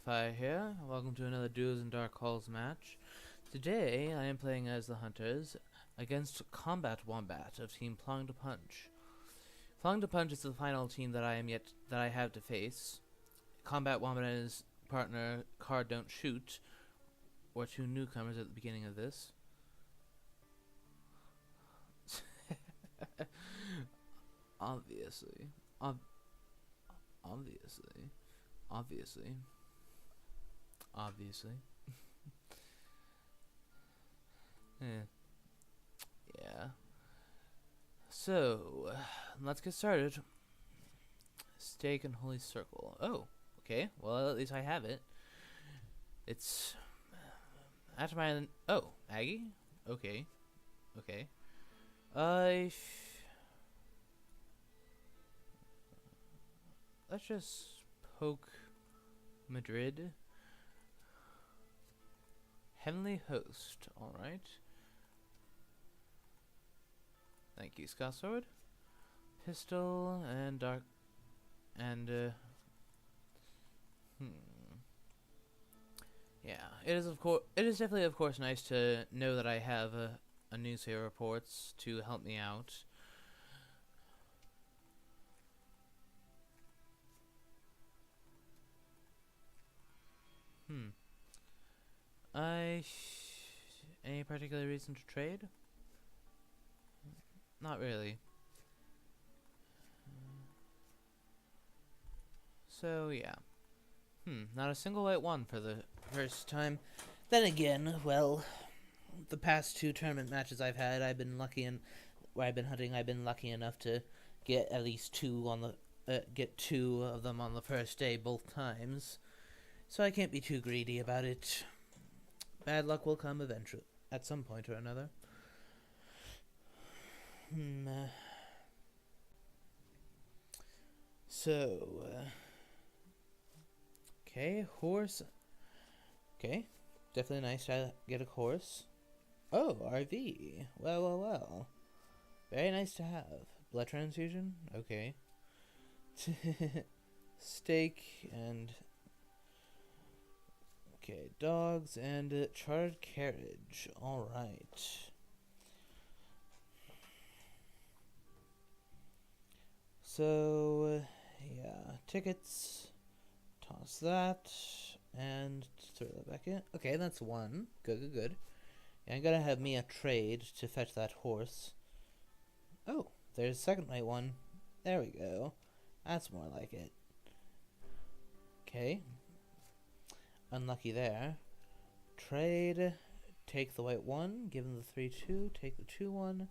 Fire here. Welcome to another Duels in Dark Halls match. Today, I am playing as the Hunters against CombatWombat of Team Plong to Punch. Plong to Punch is the final team that I have to face. CombatWombat and his partner Card Don't Shoot were two newcomers at the beginning of this. Obviously. Obviously. Yeah. So, let's get started. Steak and Holy Circle. Oh, okay. Well, at least I have it. It's after my Aggie. Okay. Let's just poke Madrid. Heavenly Host. Alright. Thank you, Scott Sword. Pistol and Dark. And, yeah, it is definitely, of course, nice to know that I have a newspaper reports to help me out. Any particular reason to trade? Not really. So, yeah. Not a single white one for the first time. Then again, well, the past two tournament matches I've had, where I've been hunting, I've been lucky enough to get at least two of them on the first day both times. So I can't be too greedy about it. Bad luck will come eventually, at some point or another. Okay, horse. Okay, definitely nice to get a horse. Oh, RV. Well. Very nice to have. Blood transfusion? Okay. Steak and... Okay, dogs and chartered carriage. Alright. So, yeah, tickets. Toss that. And throw that back in. Okay, that's one. Good. Yeah, I'm gonna have me a trade to fetch that horse. Oh, there's a second white one. There we go. That's more like it. Okay. Unlucky there. Trade. Take the white one. Give him the 3-2. Take the 2-1.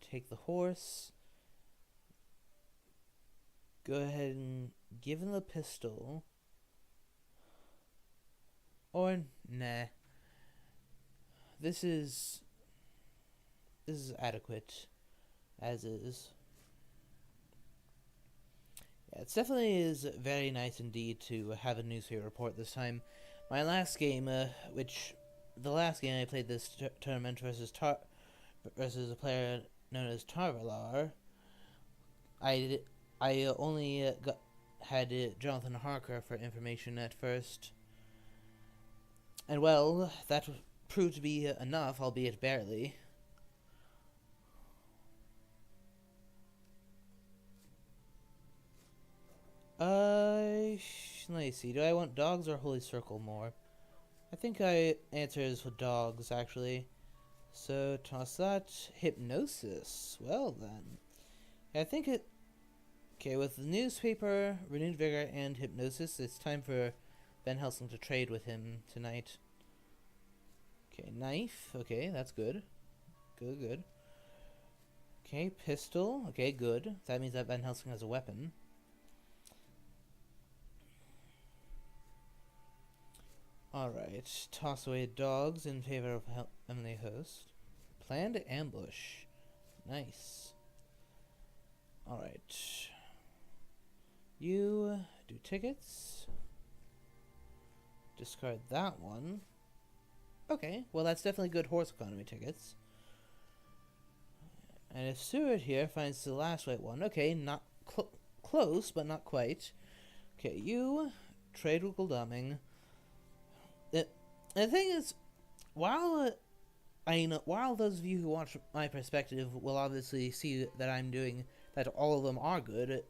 Take the horse. Go ahead and give him the pistol. Or, nah. This is adequate. As is. Yeah, it definitely is very nice indeed to have a newspaper report this time. My last game, the last game I played this tournament versus a player known as Tarvalar, I only had Jonathan Harker for information at first. And well, that proved to be enough, albeit barely. Let me see. Do I want dogs or Holy Circle more? I think I answers with dogs, actually. So, toss that. Hypnosis. Well, then. I think it... Okay, with the newspaper, renewed vigor, and hypnosis, it's time for Van Helsing to trade with him tonight. Okay, knife. Okay, that's good. Good. Okay, pistol. Okay, good. That means that Van Helsing has a weapon. Alright, toss away dogs in favor of Heavenly Host. Planned ambush. Nice. Alright. You do tickets. Discard that one. Okay, well that's definitely good horse economy tickets. And if Seward here finds the last white one, okay, not close, but not quite. Okay, you trade with Gul'daming. The thing is, while while those of you who watch my perspective will obviously see that I'm doing that, all of them are good.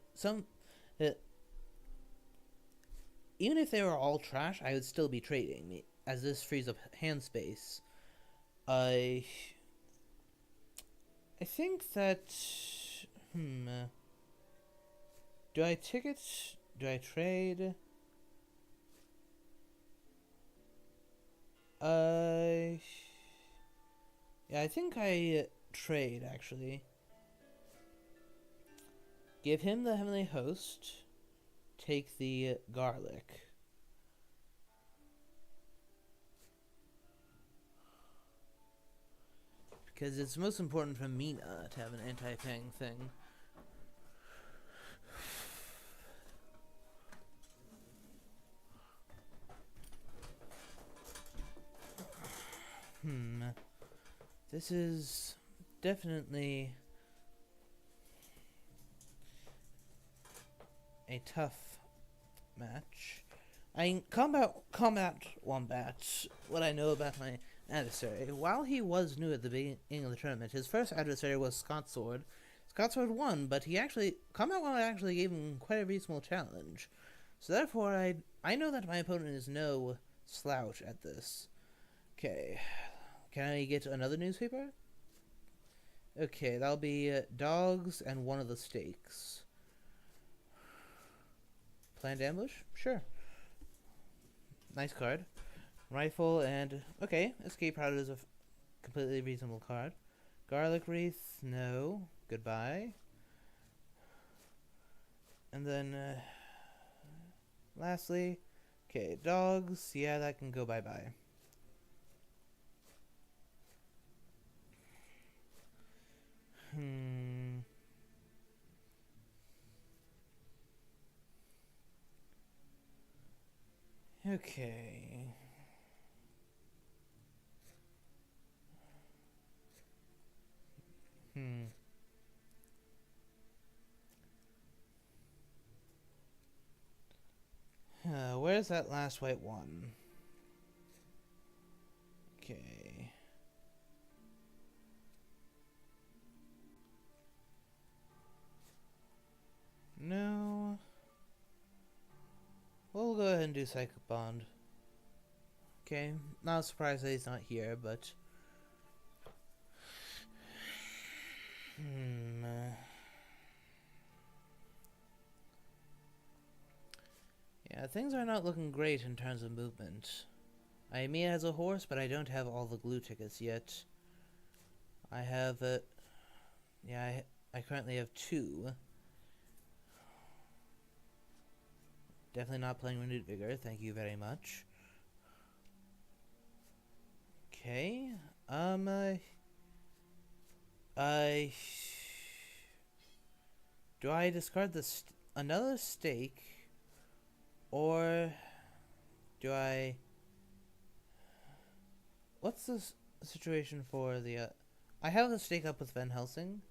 Even if they were all trash, I would still be trading, as this frees up hand space. I think that... Do I ticket? Do I trade? Yeah, I think I trade, actually. Give him the Heavenly Host. Take the garlic. Because it's most important for Mina to have an anti-Fang thing. This is definitely a tough match. CombatWombat, what I know about my adversary. While he was new at the beginning of the tournament, his first adversary was Scott Sword. Scott Sword won, but CombatWombat actually gave him quite a reasonable challenge. So therefore, I know that my opponent is no slouch at this. Okay, can I get another newspaper? Okay, that'll be dogs and one of the steaks. Planned ambush? Sure. Nice card. Rifle and... Okay, escape route is a completely reasonable card. Garlic wreath? No. Goodbye. And then... lastly... Okay, dogs. Yeah, that can go bye-bye. Okay. Where's that last white one? Okay. No. We'll go ahead and do Psychic Bond. Okay, not surprised that he's not here, but... Yeah, things are not looking great in terms of movement. Mia has a horse, but I don't have all the glue tickets yet. I have, yeah, I currently have 2. Definitely not playing Renewed Vigor, thank you very much. Okay, do I discard another stake, or do I... What's the situation for the... I have a stake up with Van Helsing.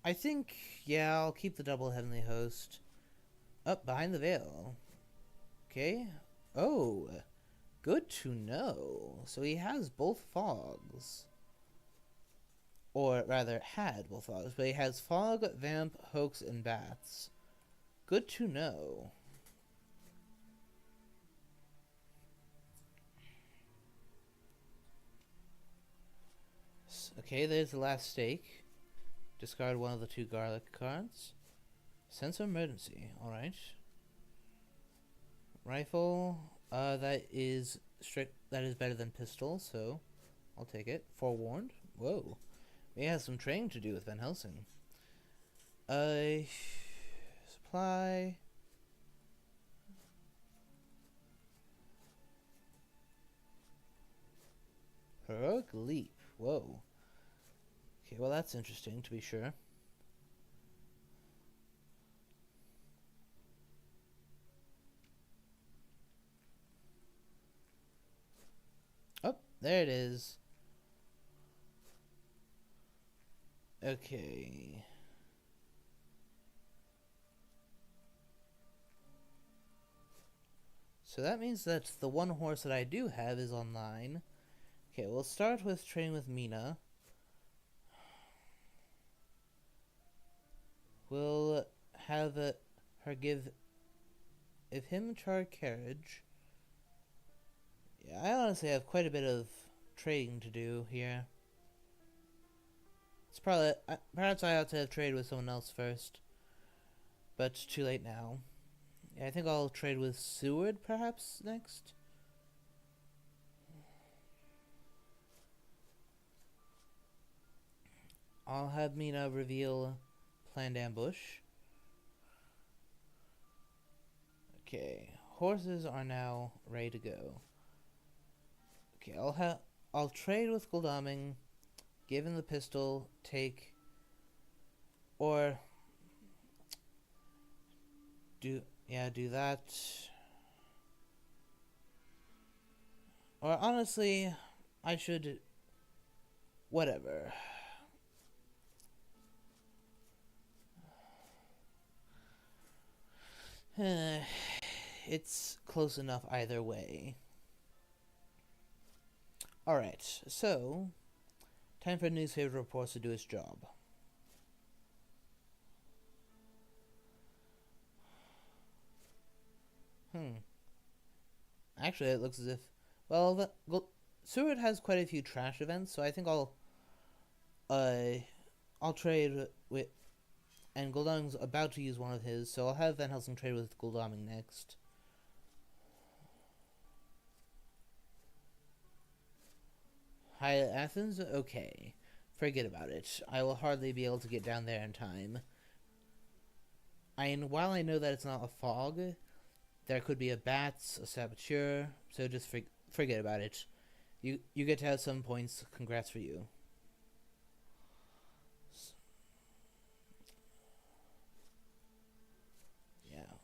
I think, yeah, I'll keep the double Heavenly Host. Up behind the veil. Okay. Oh, good to know. So he has both fogs. Or rather, had both fogs. But he has fog, vamp, hoax, and bats. Good to know. Okay, there's the last stake. Discard one of the 2 garlic cards. Sense of emergency. Alright. Rifle. That is better than pistol, so I'll take it. Forewarned. Whoa. We have some training to do with Van Helsing. Supply. Heroic leap. Whoa. Okay, well that's interesting to be sure. Oh, there it is. Okay. So that means that the one horse that I do have is online. Okay, we'll start with training with Mina. We'll have her give him charred carriage. Yeah, I honestly have quite a bit of trading to do here. It's probably perhaps I ought to have traded with someone else first, but too late now. Yeah, I think I'll trade with Seward perhaps next. I'll have Mina reveal planned ambush. Okay, horses are now ready to go. Okay, I'll trade with Goldaming, give him the pistol, take, or do that. Or honestly, I should whatever. It's close enough either way. Alright, so time for newspaper reports to do its job. Actually, it looks as if... Well, Seward has quite a few trash events, so I think I'll trade with... And Goldaming's about to use one of his, so I'll have Van Helsing trade with Goldaming next. Hi, Athens? Okay. Forget about it. I will hardly be able to get down there in time. While I know that it's not a fog, there could be a bats, a saboteur, so just forget about it. You get to have some points. Congrats for you. Yeah.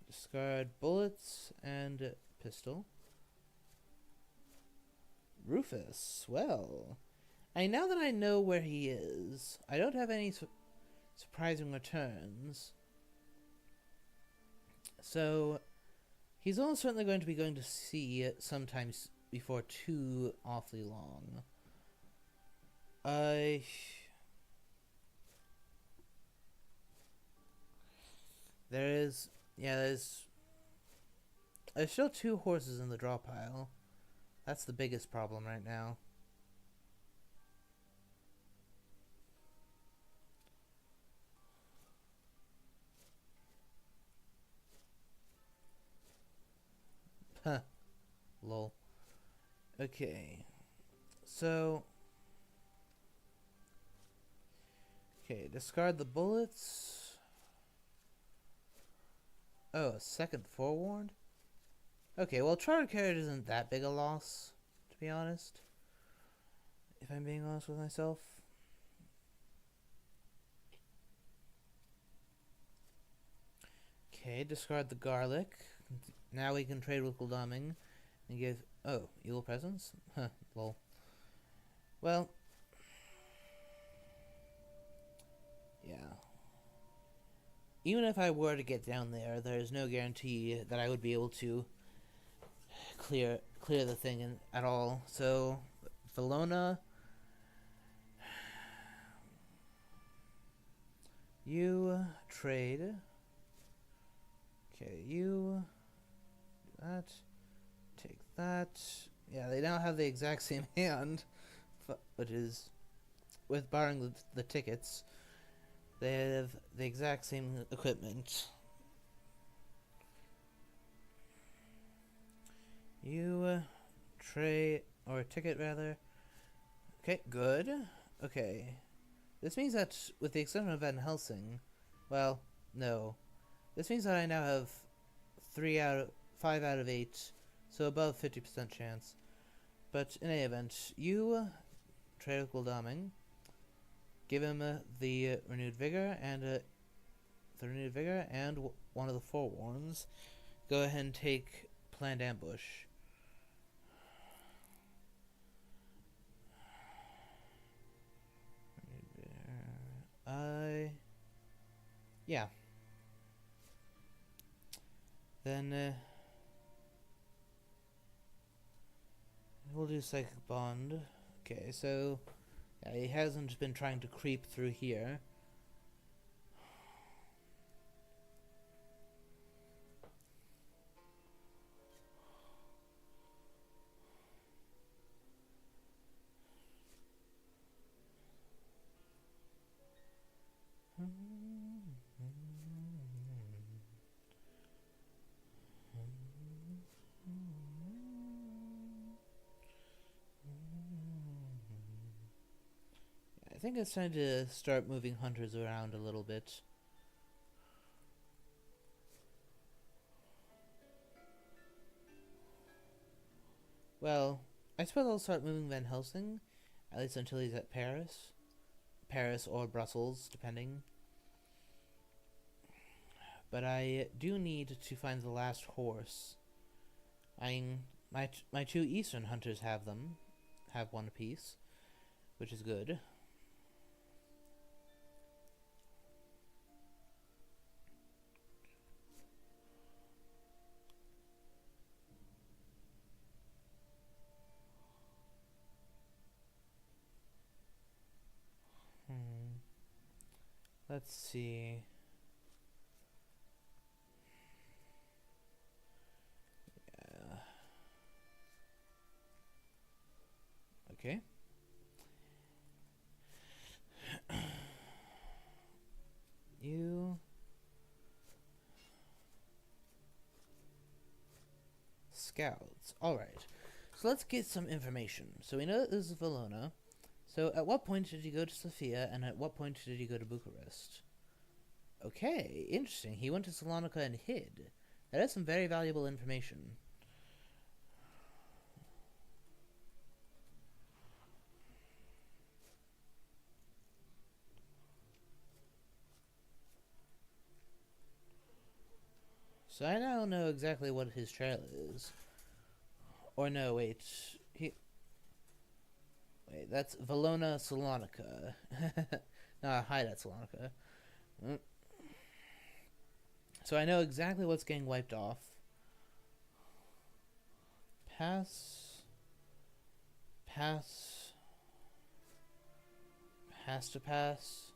Discard bullets and pistol. Rufus. Well, now that I know where he is, I don't have any surprising returns. So, he's almost certainly going to be going to sea sometimes before too awfully long. There's still 2 horses in the draw pile. That's the biggest problem right now. Huh. Lol. Okay. So... Okay, discard the bullets. Oh, a second forewarned? Okay, well, charter carriage isn't that big a loss, to be honest. If I'm being honest with myself. Okay, discard the garlic. Now we can trade with Goldaming and give... Oh, evil presence? Huh, lol. Well... Yeah. Even if I were to get down there, there's no guarantee that I would be able to clear the thing at all. So, Valona, you trade. Okay, you do that. Take that. Yeah, they now have the exact same hand, which is, with barring the tickets, they have the exact same equipment. You trade, or ticket rather. Okay, good. Okay. This means that with the exception of Van Helsing, well, no. This means that I now have 5 out of 8, so above 50% chance. But in any event, you trade with Goldaming. Give him the renewed vigor and one of the forewarns. Go ahead and take planned ambush. Yeah. Then we'll do Psychic Bond. Okay, so yeah, he hasn't been trying to creep through here. I think it's time to start moving hunters around a little bit. Well, I suppose I'll start moving Van Helsing, at least until he's at Paris. Paris or Brussels, depending. But I do need to find the last horse. My two eastern hunters have them, have one apiece, which is good. Let's see. Yeah. Okay. You scouts. Alright. So let's get some information. So we know that this is Valona. So at what point did he go to Sofia, and at what point did he go to Bucharest? Okay, interesting. He went to Salonika and hid. That is some very valuable information. So I now know exactly what his trail is. Or no, wait. Wait, that's Valona Salonika. No, hide at Salonika. So I know exactly what's getting wiped off. Pass to pass.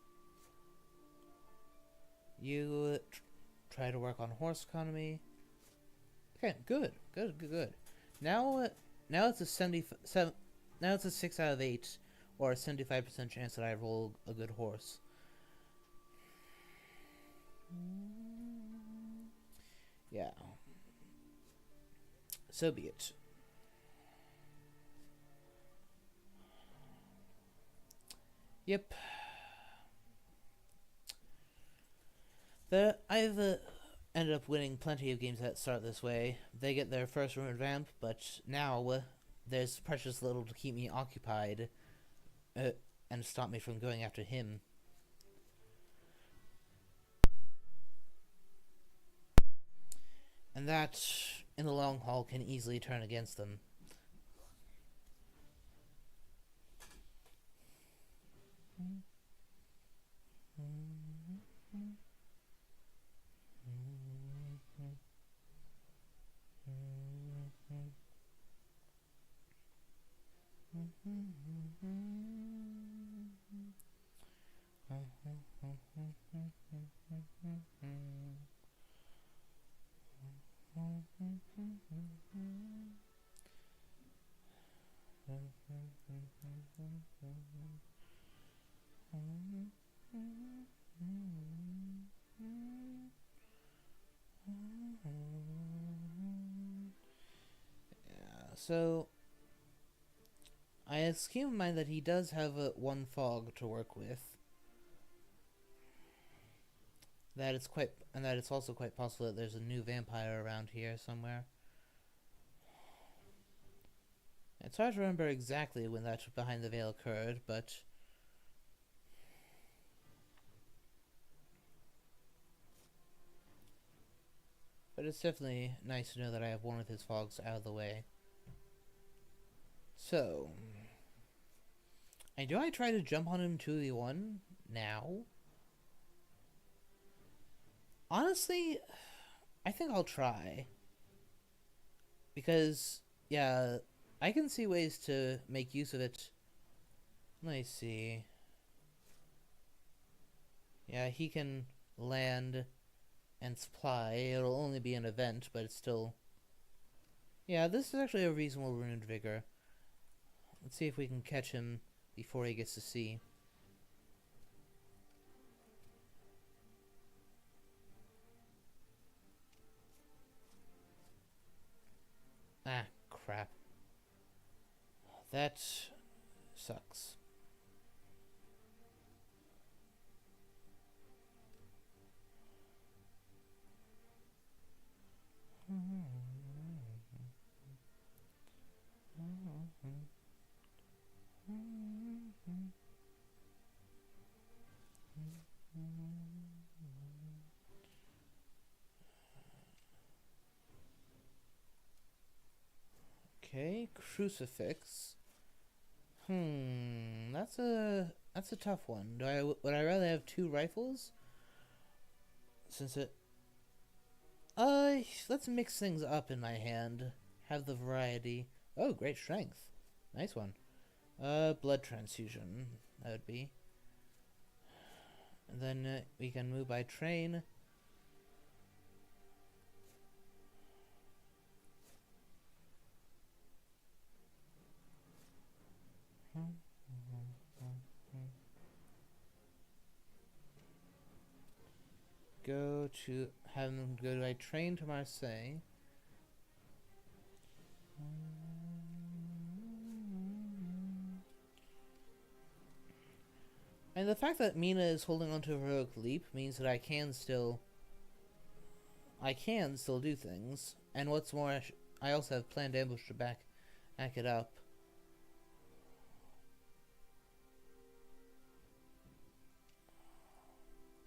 You try to work on horse economy. Okay, good. Now it's a 77. Now it's a 6 out of 8, or a 75% chance that I roll a good horse. Yeah. So be it. Yep. I've ended up winning plenty of games that start this way. They get their first ruined vamp, but now there's precious little to keep me occupied and stop me from going after him. And that, in the long haul, can easily turn against them. So, I keep in mind that he does have one fog to work with. That it's also quite possible that there's a new vampire around here somewhere. It's hard to remember exactly when that behind the veil occurred, but it's definitely nice to know that I have one of his fogs out of the way. So, and do I try to jump on him 2v1 now? Honestly, I think I'll try. Because, yeah, I can see ways to make use of it. Let me see. Yeah, he can land and supply. It'll only be an event, but it's still... Yeah, this is actually a reasonable Ruined Vigor. Let's see if we can catch him before he gets to sea. Ah, crap. That sucks. Okay, crucifix. That's a tough one. Would I rather have 2 rifles? Since it let's mix things up in my hand. Have the variety. Oh, great strength. Nice one. Blood transfusion. That would be. And then we can move by train. Have them go by train to Marseille. And the fact that Mina is holding on to a heroic leap means that I can still do things. And what's more, I also have planned ambush to back it up.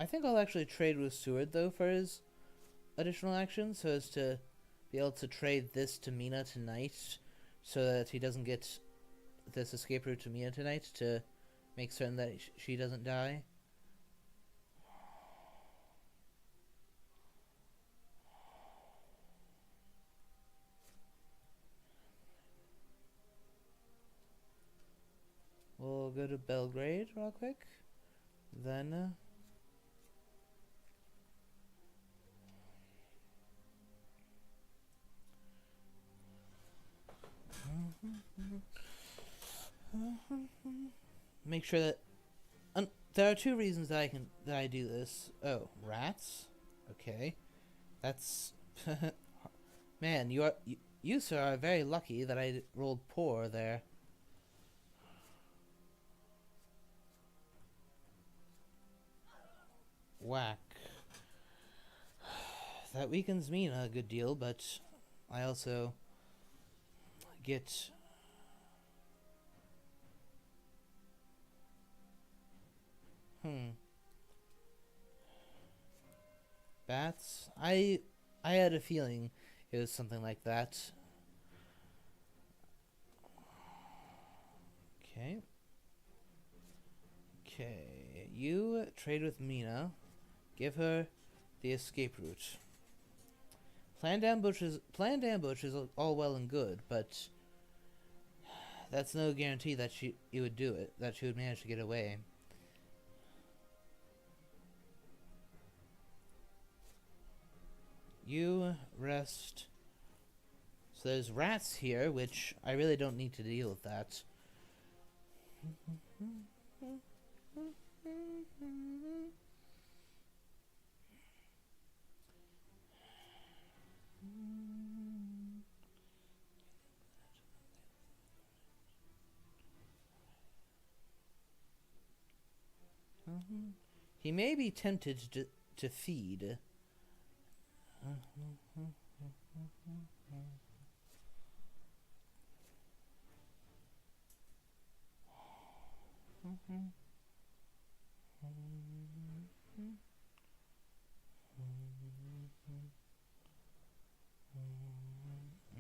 I think I'll actually trade with Seward though for his additional action, so as to be able to trade this to Mina tonight, so that he doesn't get this escape route to Mina tonight, to make certain that she doesn't die. We'll go to Belgrade real quick. Then make sure that there are 2 reasons that I do this. Oh, rats. Okay, that's man. You sir are very lucky that I rolled poor there. Whack. That weakens Mina a good deal, but I also get bats. I had a feeling it was something like that. Okay. Okay, you trade with Mina. Give her the escape route. Planned ambush is all well and good, but that's no guarantee that you would do it, that she would manage to get away. You rest. So there's rats here, which I really don't need to deal with that. He may be tempted to feed.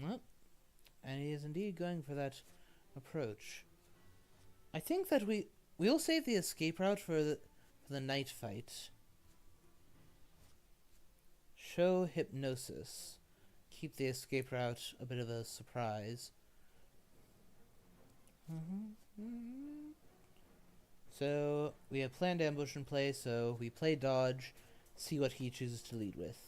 Nope. And he is indeed going for that approach. I think that we'll save the escape route for the night fight. show hypnosis. Keep the escape route a bit of a surprise. So we have planned ambush in play, so we play dodge, see what he chooses to lead with.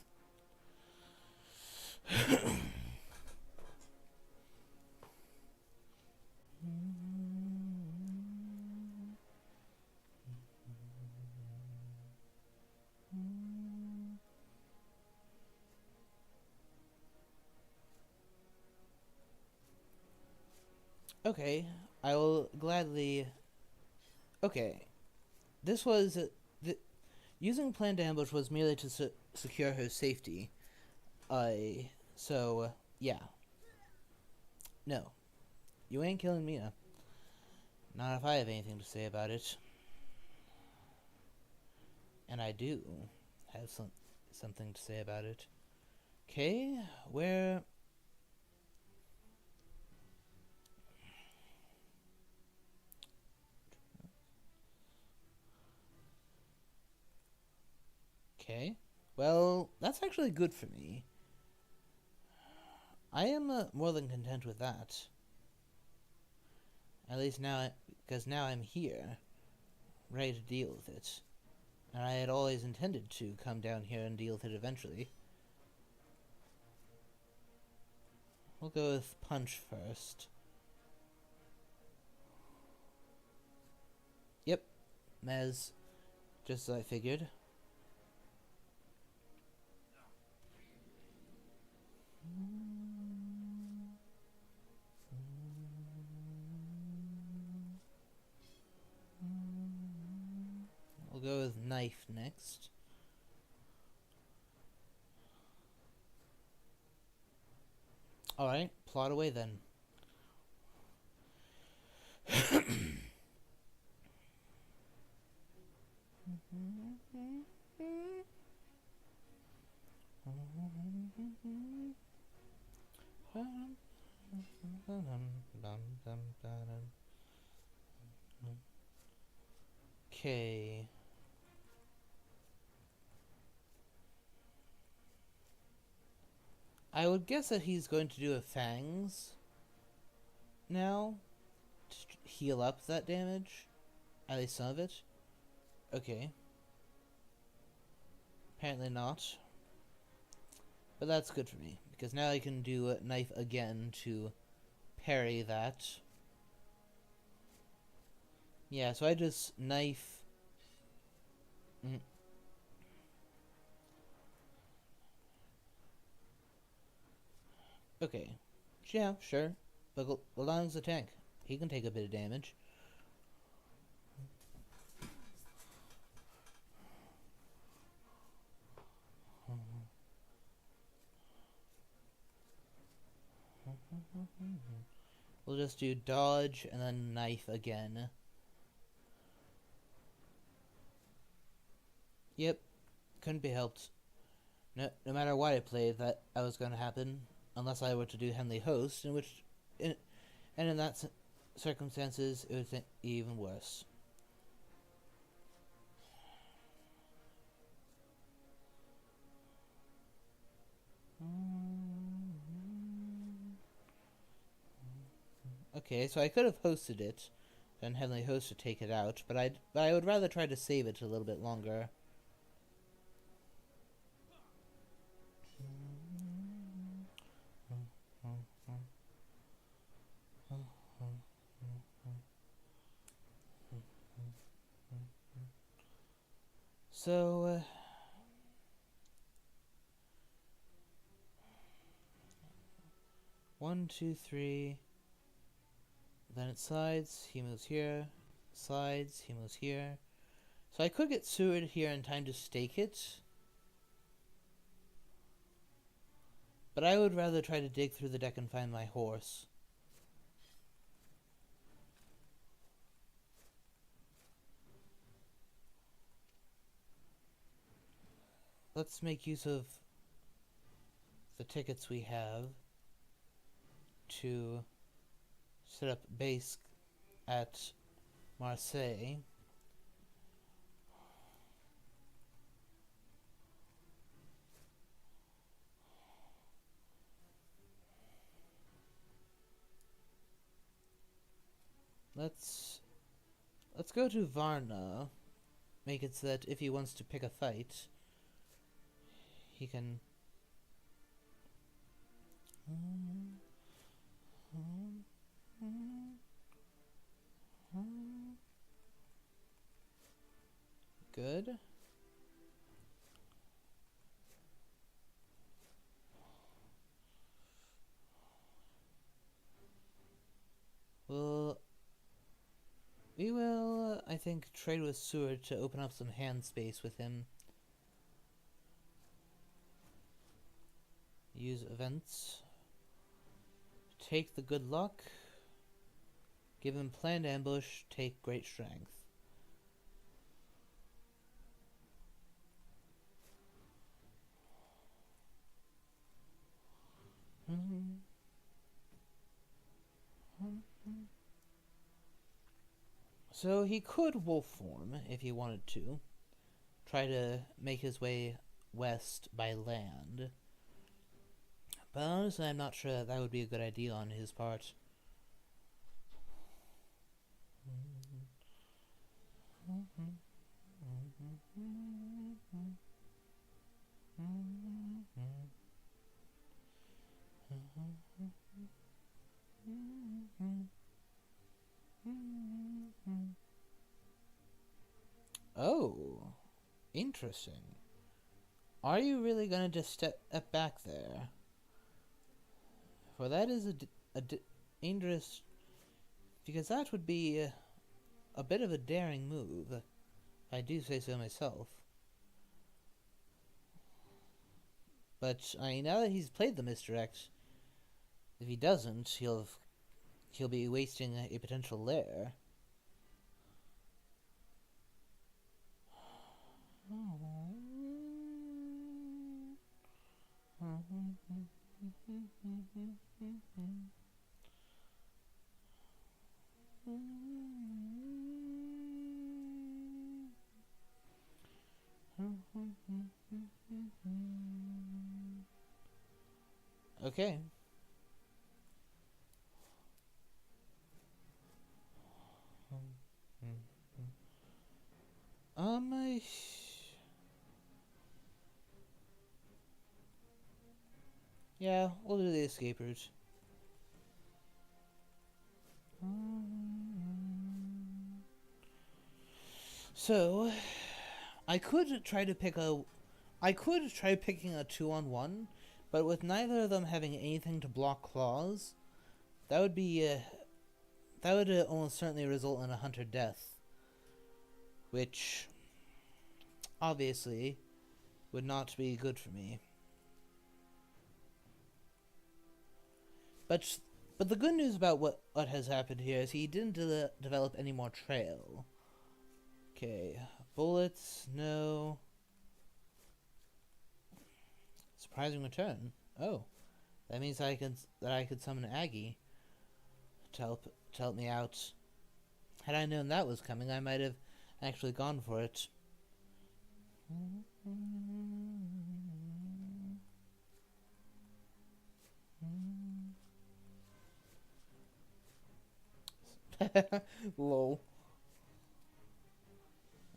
Okay, I will gladly. Okay, this was using planned ambush was merely to secure her safety. So yeah, no, you ain't killing Mina. Not if I have anything to say about it, and I do have something to say about it. Okay, where? Okay. Well, that's actually good for me. I am more than content with that. At least now, because now I'm here, ready to deal with it. And I had always intended to come down here and deal with it eventually. We'll go with punch first. Yep, Mez, just as I figured. We'll go with knife next. Alright, plot away then. Okay. I would guess that he's going to do a Fangs now to heal up that damage. At least some of it. Okay. Apparently not. But that's good for me, because now I can do a knife again to parry that. Yeah, so I just knife. Okay. Yeah, sure. But Galan's a tank. He can take a bit of damage. We'll just do dodge and then knife again. Yep, couldn't be helped. No matter what I played, that was going to happen, unless I were to do Henley Host, and in that circumstances, it would be even worse. Okay, so I could have hosted it, and Henley Host to take it out, but I would rather try to save it a little bit longer. So, 1, 2, 3. Then it slides, he moves here. Slides, he moves here. So I could get Seward here in time to stake it. But I would rather try to dig through the deck and find my horse. Let's make use of the tickets we have to set up base at Marseille. let's go to Varna. Make it so that if he wants to pick a fight, he can. Good. Well, we will, I think, trade with Seward to open up some hand space with him. Use events. Take the good luck. Give him planned ambush. Take great strength. So he could wolf form if he wanted to. Try to make his way west by land. But honestly, I'm not sure that that would be a good idea on his part. Oh, interesting. Are you really gonna just step back there? For that is a dangerous... Because that would be a bit of a daring move. I do say so myself. But, I mean, now that he's played the misdirect, if he doesn't, he'll be wasting a potential lair. Okay. Yeah, we'll do the escape route. So, I could try picking a 2-on-1, but with neither of them having anything to block claws, that would be that would almost certainly result in a hunter death, which obviously would not be good for me. But the good news about what has happened here is he didn't develop any more trail. Okay, bullets, no. Surprising return. Oh, that means I could summon Aggie to help me out. Had I known that was coming, I might have actually gone for it. Lol.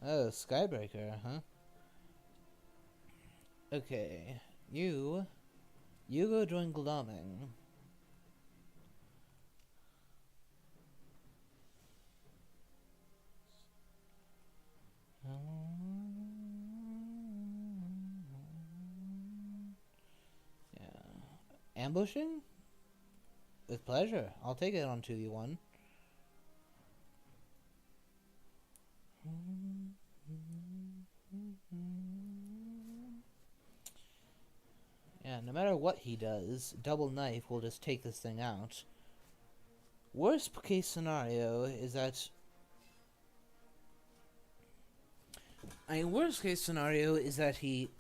Oh, Skybreaker, huh? Okay, you go join Gloaming. Yeah. Ambushing? With pleasure. I'll take it on 2v1. Yeah, no matter what he does, double knife will just take this thing out. Worst case scenario is that... worst case scenario is that he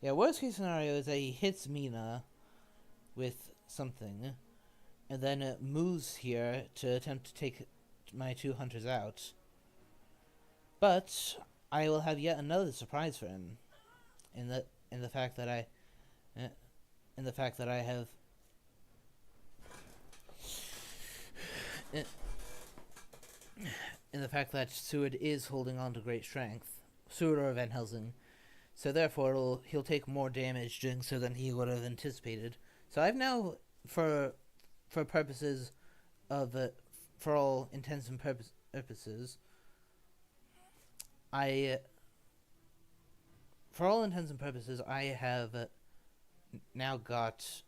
worst case scenario is that he hits Mina with something, and then moves here to attempt to take my 2 hunters out. But I will have yet another surprise for him, in the fact that I have in, in the fact that Seward is holding on to great strength. Seward or Van Helsing. So therefore, he'll take more damage doing so than he would have anticipated. So I've now, for purposes of for all intents and purposes, I have now got.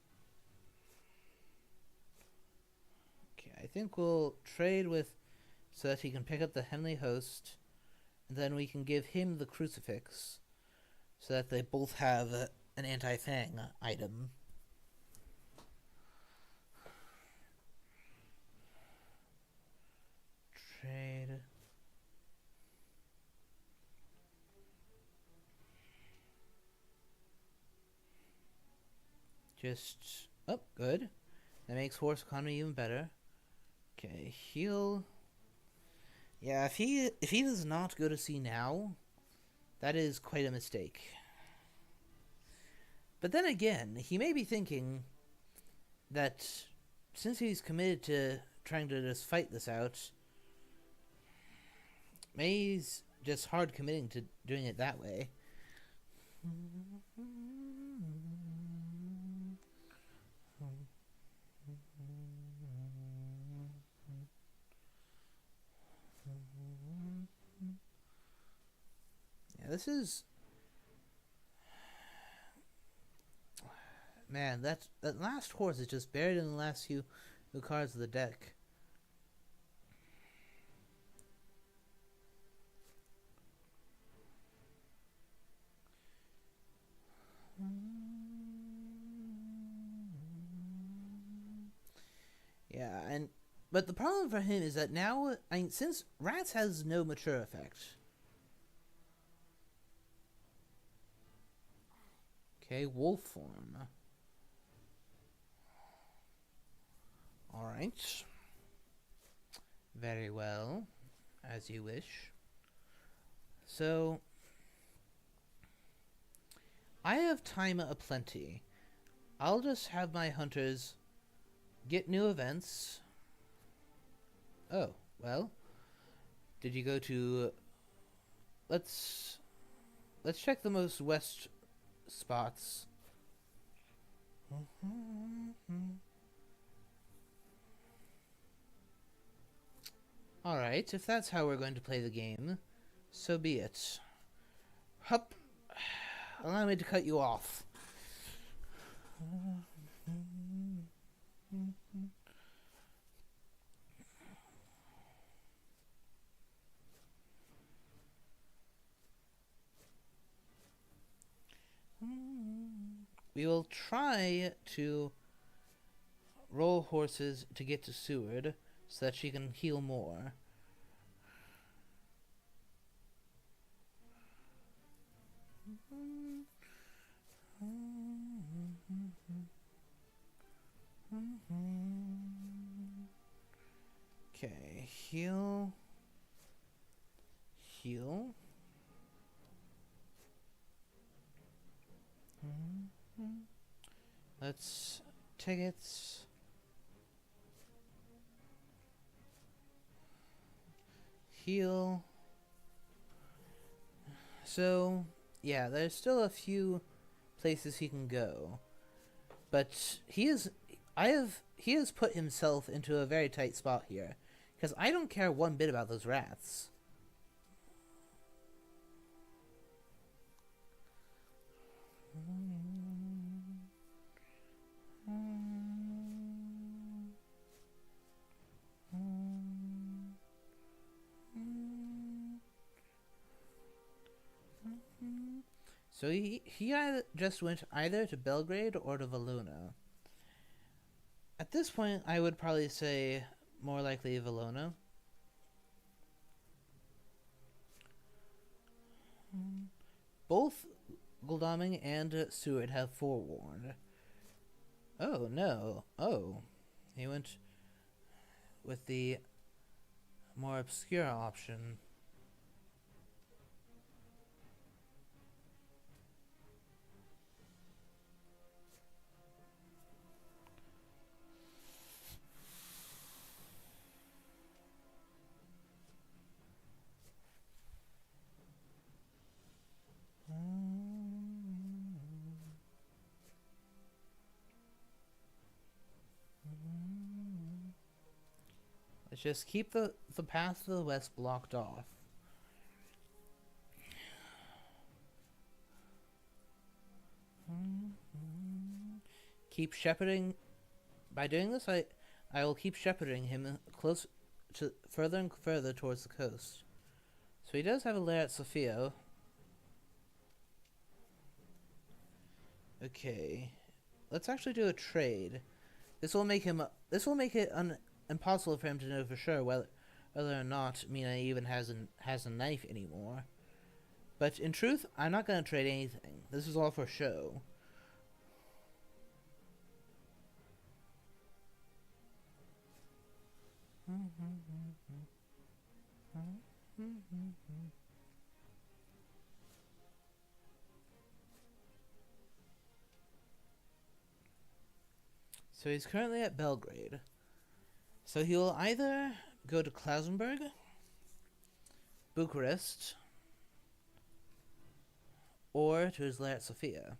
Okay, I think we'll trade with so that he can pick up the Heavenly Host, and then we can give him the Crucifix, so that they both have an anti-Fang item. Trade. Just good. That makes horse economy even better. Okay, heal. Yeah, if he does not go to sea now, that is quite a mistake. But then again, he may be thinking that since he's committed to trying to just fight this out, maybe he's just hard committing to doing it that way. Yeah, this is... Man, that last horse is just buried in the last few cards of the deck. Yeah, but the problem for him is that now, since Rats has no mature effect. Okay, wolf form. Alright. Very well. As you wish. So, I have time aplenty. I'll just have my hunters get new events. Oh, well. Did you go to... Let's check the most west spots. Alright, if that's how we're going to play the game, so be it. Hup. Allow me to cut you off. We will try to roll horses to get to Seward so that she can heal more. Okay, heal. Let's tickets. Heal. So, yeah, there's still a few places he can go. But he has put himself into a very tight spot here. Because I don't care one bit about those rats. So he just went either to Belgrade or to Valona. At this point, I would probably say more likely Valona. Both Gul'daming and Seward have forewarned. Oh, no. Oh. He went with the more obscure option. Let's just keep the path to the west blocked off. Keep shepherding. By doing this, I will keep shepherding him close to further and further towards the coast. So he does have a lair at Sophia. Okay, let's actually do a trade. This will make it impossible for him to know for sure whether or not Mina even has a knife anymore. But in truth, I'm not going to trade anything. This is all for show. So he's currently at Belgrade. So he will either go to Klausenberg, Bucharest, or to his lair at Sofia.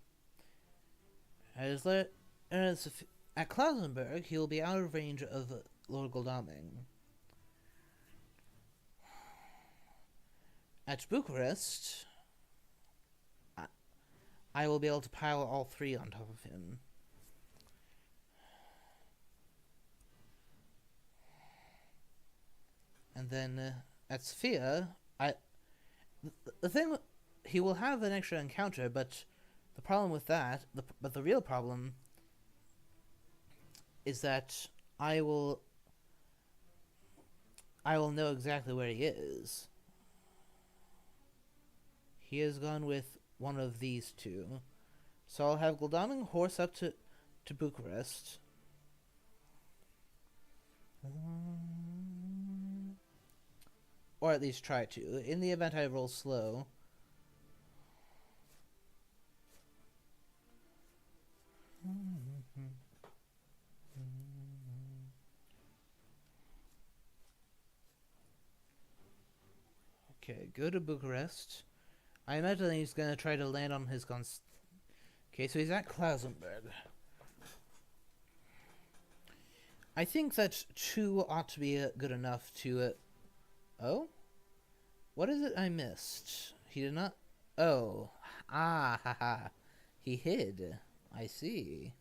At Klausenberg, he will be out of range of Lord Godalming. At Bucharest, I will be able to pile all three on top of him. And then at Sofia, the thing, he will have an extra encounter, but the problem with that, the real problem, is that I will know exactly where he is. He has gone with one of these two, so I'll have Godalming horse up to Bucharest. Or at least try to, in the event I roll slow. Okay, go to Bucharest. I imagine he's going to try to land on his guns. Okay, so he's at Klausenberg. I think that 2 ought to be good enough to... Oh? What is it I missed? He did not... Oh. Ah, haha. He hid. I see.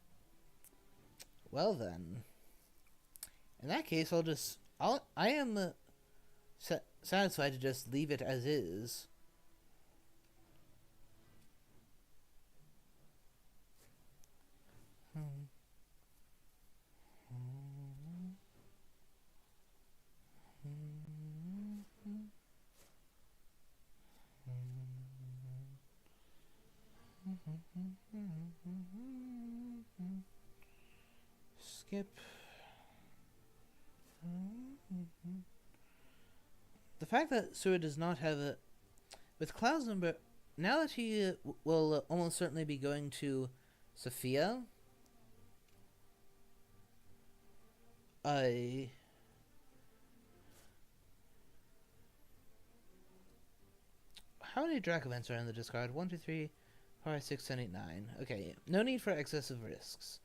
Well then. In that case, I am satisfied to just leave it as is. Skip. The fact that Sura does not have a... With Klausenberg, now that he will almost certainly be going to Sofia, how many Drac events are in the discard? 1, 2, 3, 5, 6, 7, 8, 9. Okay, no need for excessive risks.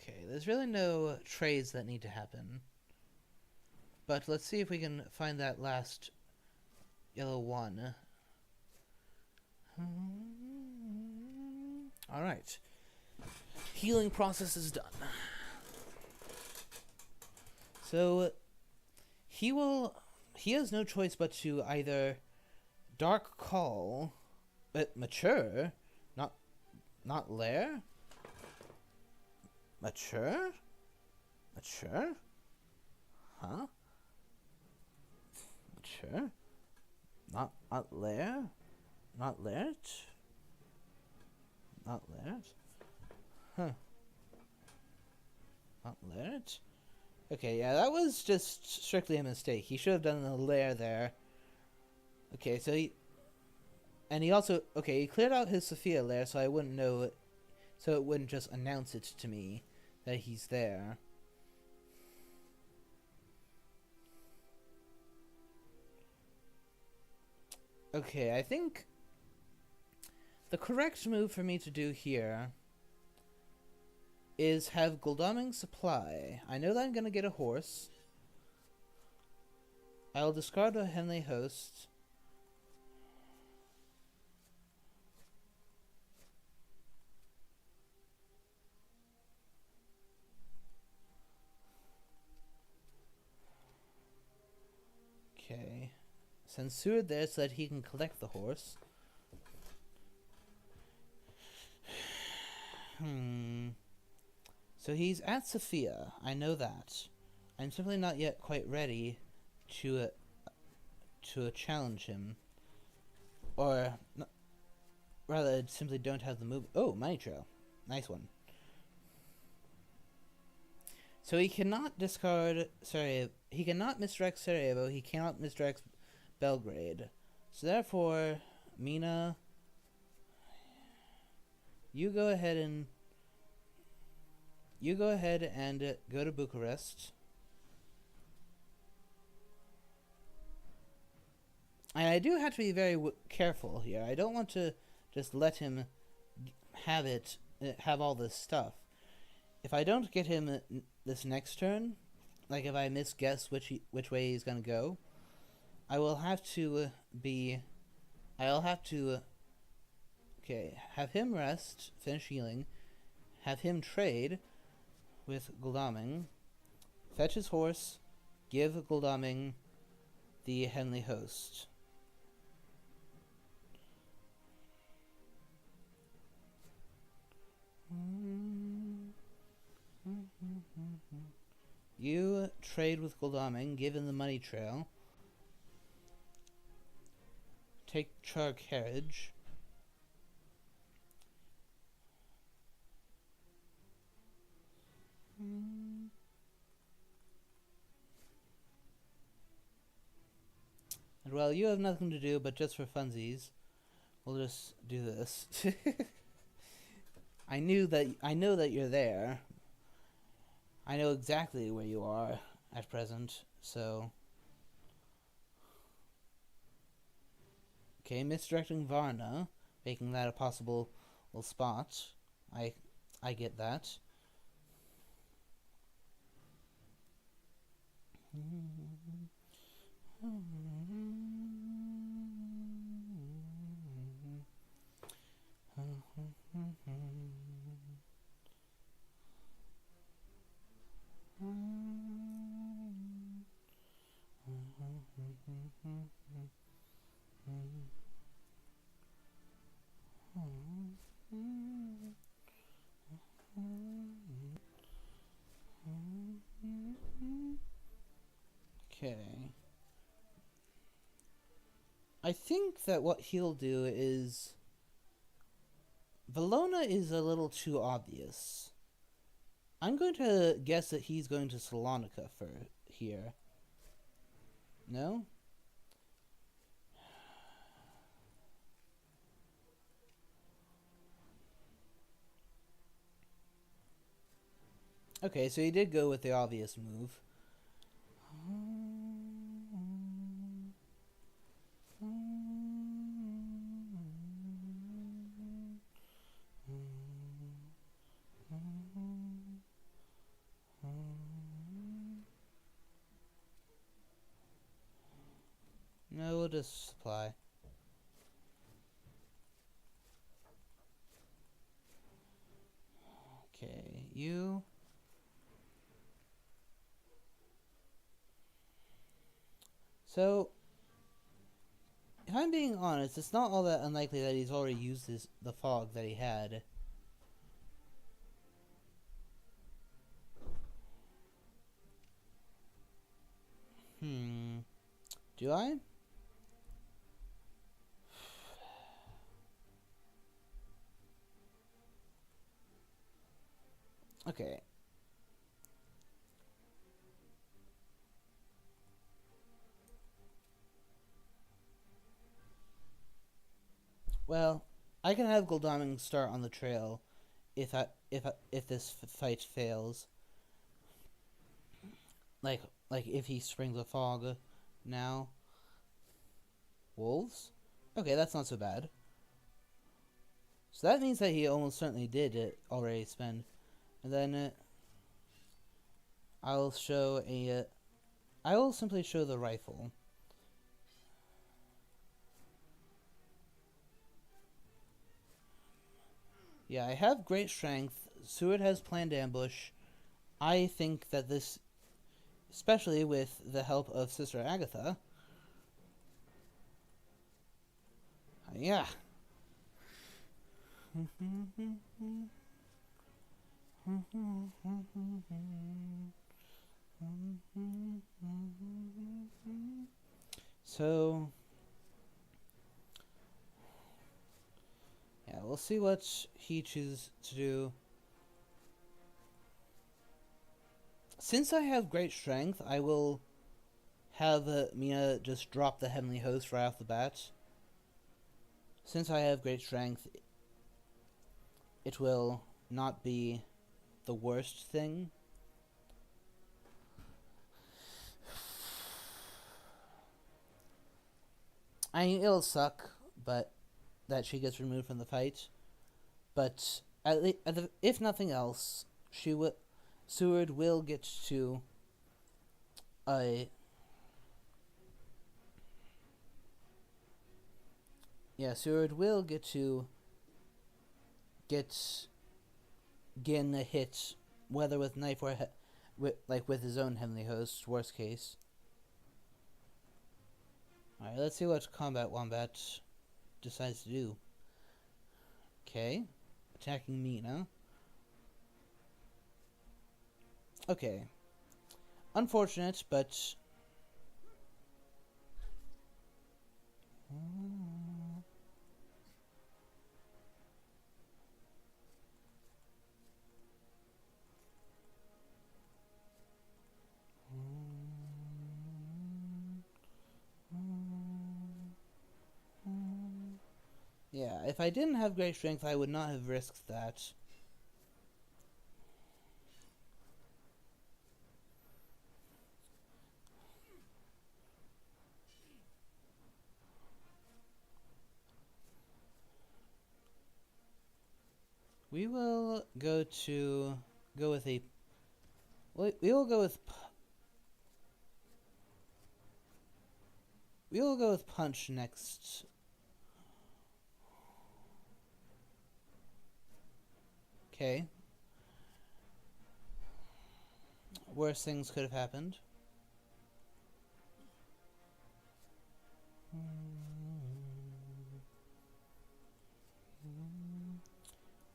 Okay, there's really no trades that need to happen. But let's see if we can find that last yellow one. Alright. Healing process is done. So, he has no choice but to either Dark Call, but Mature, not Lair? Mature? Mature? Huh? Mature? Not Lair? Not Laird? Not Laird? Huh. Not Laird? Okay, yeah, that was just strictly a mistake. He should have done a lair there. Okay, so he also, okay, he cleared out his Sophia lair so I wouldn't know it, so it wouldn't just announce it to me that he's there. Okay, I think the correct move for me to do here is have Gul'daming supply. I know that I'm gonna get a horse. I'll discard a Henley host. Okay. Send Seward there so that he can collect the horse. So he's at Sophia. I know that. I'm simply not yet quite ready to challenge him. Or, rather, simply don't have the move. Oh, money trail. Nice one. So he cannot discard Sarajevo. He cannot misdirect Sarajevo. He cannot misdirect Belgrade. So therefore, Mina, you go ahead and go to Bucharest. And I do have to be very careful here. I don't want to just let him have all this stuff. If I don't get him this next turn, like if I misguess which way he's gonna go, I'll have to have him rest, finish healing, have him trade with Gul'daming, fetch his horse, give Gul'daming the Henley host. You trade with Gul'daming, give him the money trail, take Char carriage. And well, you have nothing to do, but just for funsies, we'll just do this. I know that you're there. I know exactly where you are at present, so... Okay, misdirecting Varna, making that a possible spot. I get that. Okay. I think that what he'll do is... Valona is a little too obvious. I'm going to guess that he's going to Salonika for here. No? Okay, so he did go with the obvious move. No, we'll just supply. Okay, you... So, if I'm being honest, it's not all that unlikely that he's already used the fog that he had. Do I? Okay. Well, I can have Gul'daming start on the trail if this fight fails. Like if he springs a fog now. Wolves? Okay, that's not so bad. So that means that he almost certainly did already spend And then I will simply show the rifle. Yeah, I have great strength. Seward has planned ambush. I think that this, especially with the help of Sister Agatha, yeah. So, yeah, we'll see what he chooses to do. Since I have great strength, I will have Mina just drop the Heavenly Host right off the bat. Since I have great strength, it will not be the worst thing. I mean, it'll suck, but that she gets removed from the fight. But if nothing else, Seward will get to Seward will get to get Gin a hit, whether with knife or with his own Heavenly Host, worst case. Alright, let's see what CombatWombat decides to do. Okay, attacking Mina. Okay, unfortunate, but yeah, if I didn't have great strength, I would not have risked that. We will go with a. We will go with. We will go with punch next. Okay. Worse things could have happened.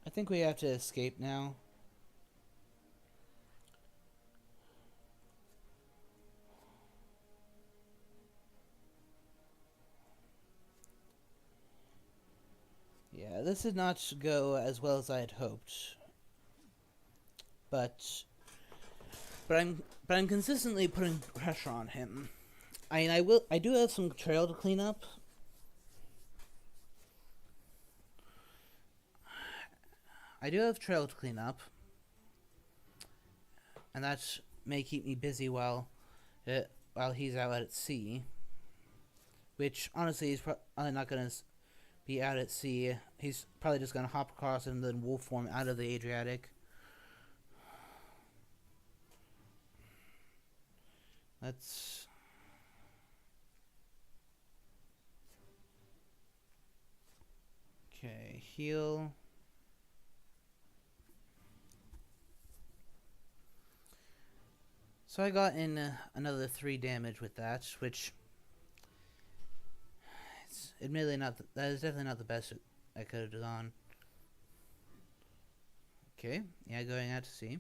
I think we have to escape now. Yeah, this did not go as well as I had hoped. But I'm consistently putting pressure on him. I do have some trail to clean up. And that may keep me busy while he's out at sea. Which honestly, he's probably not gonna be out at sea. He's probably just gonna hop across and then wolf form out of the Adriatic. Let's. Okay, heal. So I got in another 3 damage with that, which it's admittedly that is definitely not the best I could have done. Okay, yeah, going out to sea.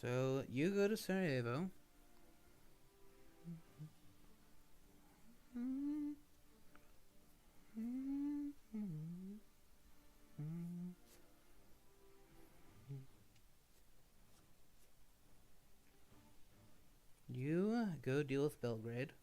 So you go to Sarajevo. You go deal with Belgrade.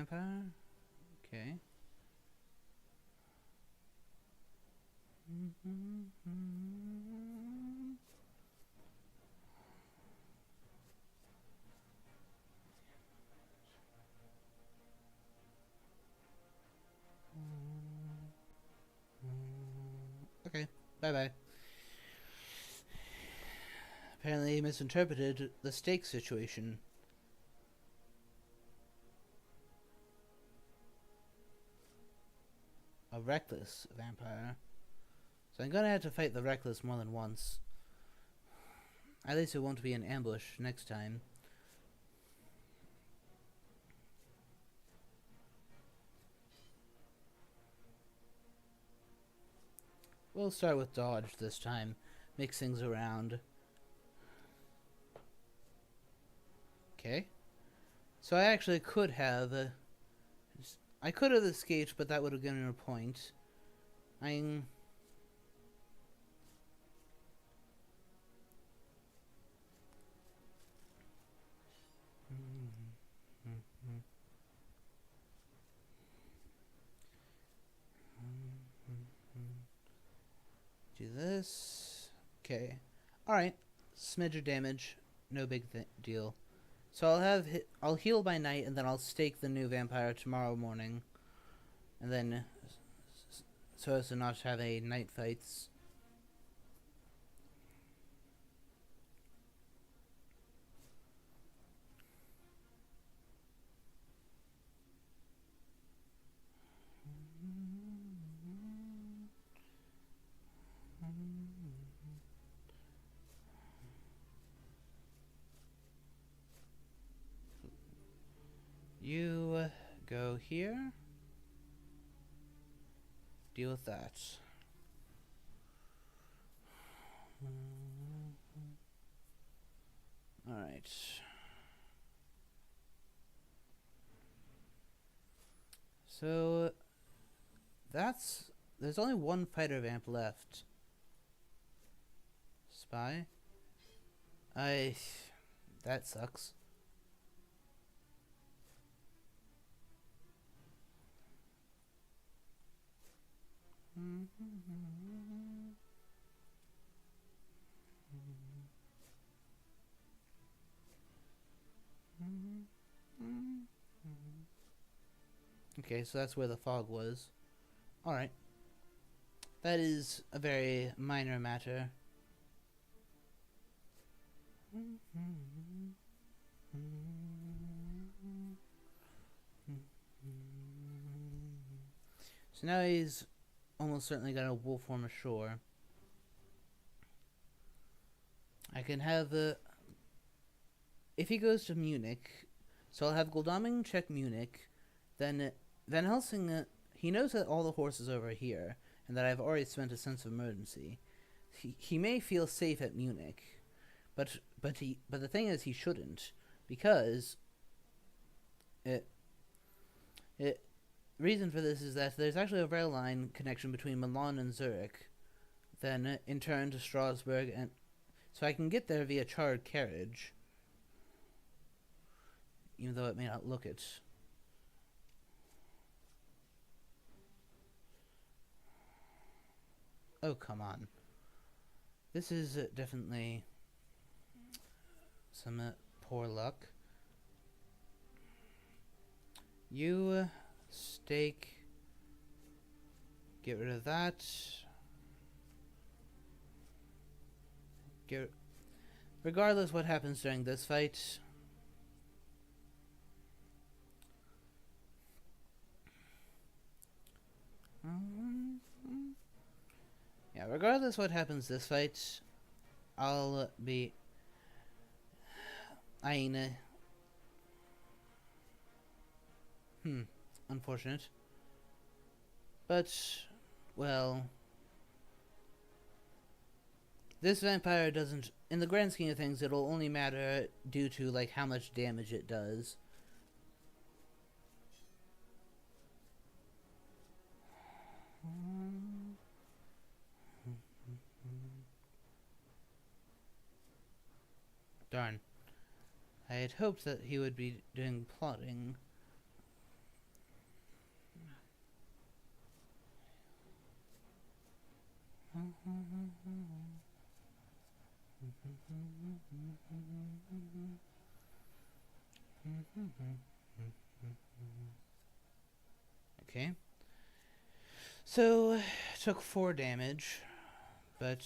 vampire. Okay. Okay, bye-bye. Apparently he misinterpreted the stake situation. A reckless vampire. So I'm gonna have to fight the reckless more than once. At least it won't be an ambush next time. We'll start with dodge this time. Mix things around. Okay. So I actually could have... I could have escaped, but that would have given her a point. I'm... Do this. Okay. Alright. Smidge of damage. No big deal. So I'll heal by night, and then I'll stake the new vampire tomorrow morning. And then... so as to not have a night fights. You go here. Deal with that. Alright. So there's only one fighter vamp left. Spy? That sucks. Okay, so that's where the fog was. Alright. That is a very minor matter. So now he's almost certainly got a wolf form ashore. I can have if he goes to Munich, so I'll have Goldaming check Munich, then Van Helsing, he knows that all the horses are over here, and that I've already spent a sense of emergency. He may feel safe at Munich, but the thing is he shouldn't, because reason for this is that there's actually a rail line connection between Milan and Zurich, then in turn to Strasbourg, and so I can get there via chartered carriage, even though it may not look it. Oh, come on. This is definitely some poor luck. You stake. Get rid of that. Regardless what happens during this fight, yeah, regardless what happens this fight, I'll be eyeing unfortunate. But, well, this vampire doesn't, in the grand scheme of things, it'll only matter due to, like, how much damage it does. Darn. I had hoped that he would be doing plotting. Okay. So, took 4 damage, but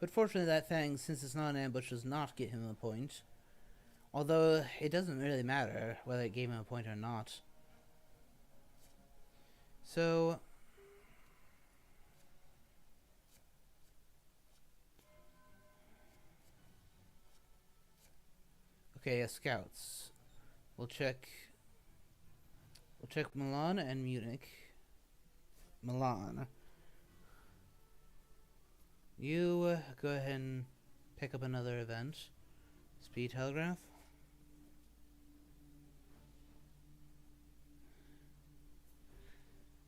fortunately that Fangs, since it's not an ambush, does not get him a point. Although, it doesn't really matter whether it gave him a point or not. So, okay, scouts. We'll check Milan and Munich. Milan. You go ahead and pick up another event. Speed telegraph.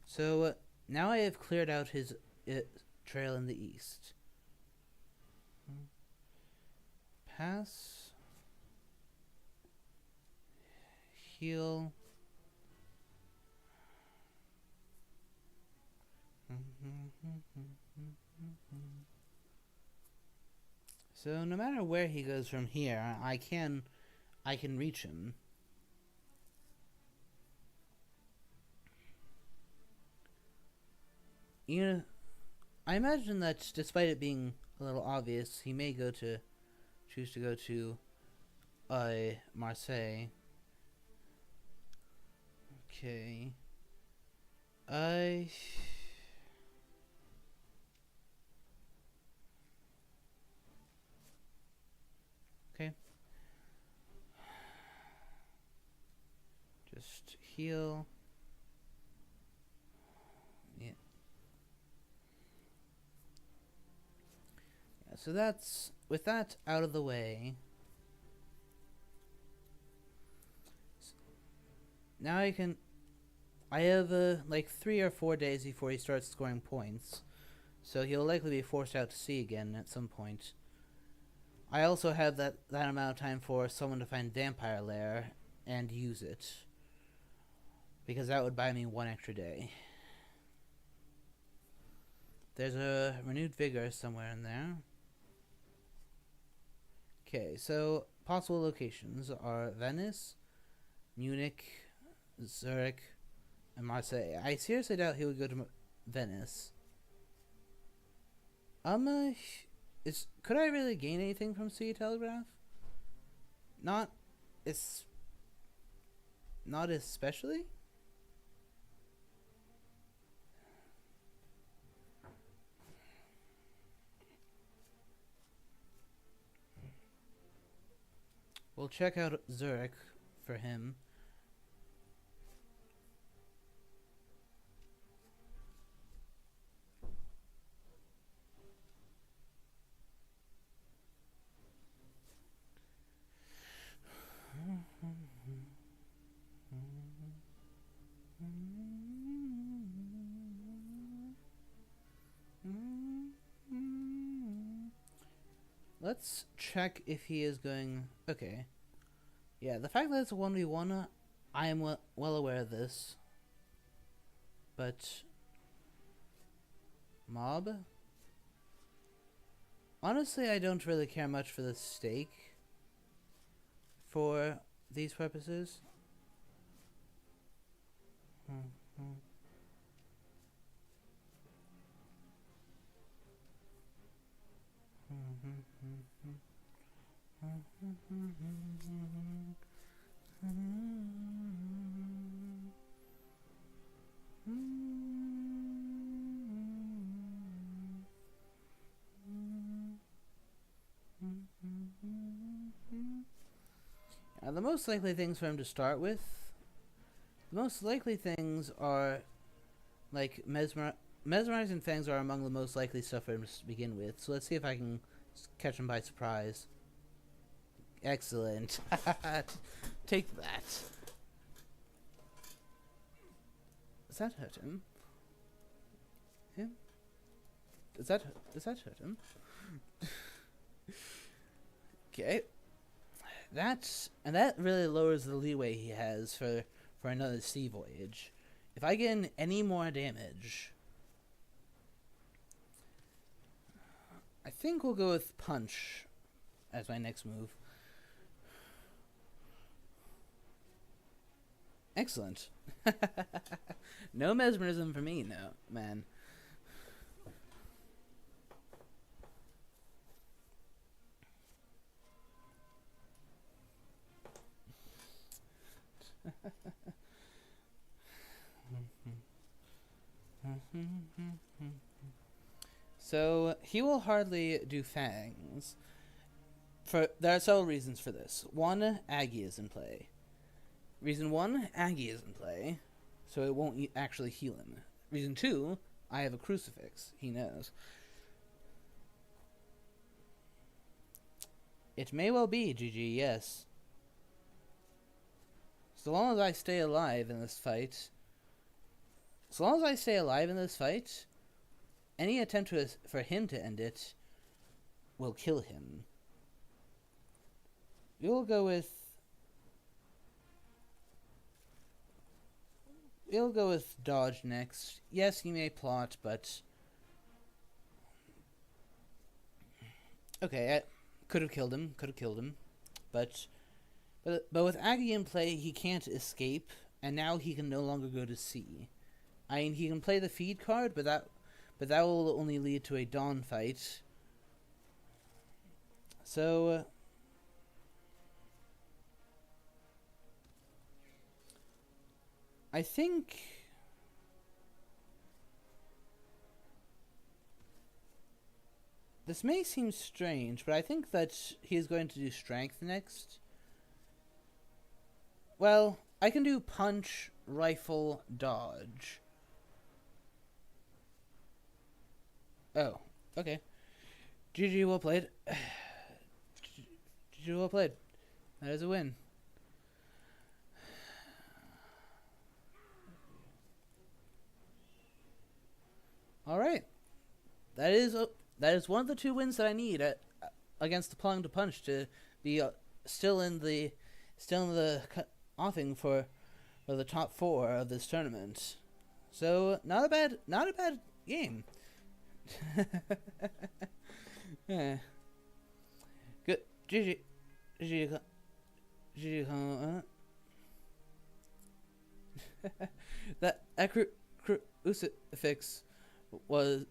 So now I have cleared out his trail in the east. Pass. Heal. So no matter where he goes from here, I can reach him. You know, I imagine that despite it being a little obvious, he may choose to go to Marseille. Okay. Okay. Just heal. Yeah. So that's, with that out of the way, now I have like 3 or 4 days before he starts scoring points, so he'll likely be forced out to sea again at some point. I also have that amount of time for someone to find Vampire Lair and use it, because that would buy me 1 extra day. There's a renewed vigor somewhere in there. Okay, so possible locations are Venice, Munich, Zurich, and Marseille. I seriously doubt he would go to Venice. Could I really gain anything from Sea Telegraph? Not especially. We'll check out Zurich for him. Let's check if he is going... Okay. Yeah, the fact that it's a 1v1, I am well aware of this. But... Mob? Honestly, I don't really care much for the stake for these purposes. The most likely things for him to start with, the most likely things are like Mesmerize and Fangs are among the most likely stuff for him to begin with. So let's see if I can catch him by surprise. Excellent. Take that. Does that hurt him? Yeah. Does that hurt him? Okay. That really lowers the leeway he has for another sea voyage. If I get any more damage, I think we'll go with Punch as my next move. Excellent. No mesmerism for me, no, man. So he will hardly do Fangs. There are several reasons for this. One, Aggie is in play. Reason one, Aggie is in play, so it won't actually heal him. Reason two, I have a crucifix. He knows. It may well be, GG, yes. So long as I stay alive in this fight... any attempt for him to end it will kill him. We'll go with dodge next. Yes, he may plot, but... Okay, I could have killed him. But with Aggie in play, he can't escape, and now he can no longer go to C. I mean, he can play the feed card, but that will only lead to a Dawn fight. So... I think... This may seem strange, but I think that he is going to do Strength next. Well, I can do Punch, Rifle, Dodge. Oh, okay. GG, well played. GG, well played. That is a win. Alright. That is one of the 2 wins that I need against the Plung to Punch to be still in the offing for the top 4 of this tournament. So not a bad game. Yeah. Good. GG. That crucifix was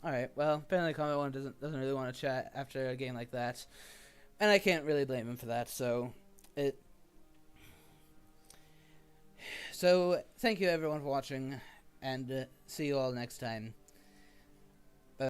alright, well, apparently CombatWombat doesn't really want to chat after a game like that. And I can't really blame him for that, so thank you everyone for watching, and see you all next time.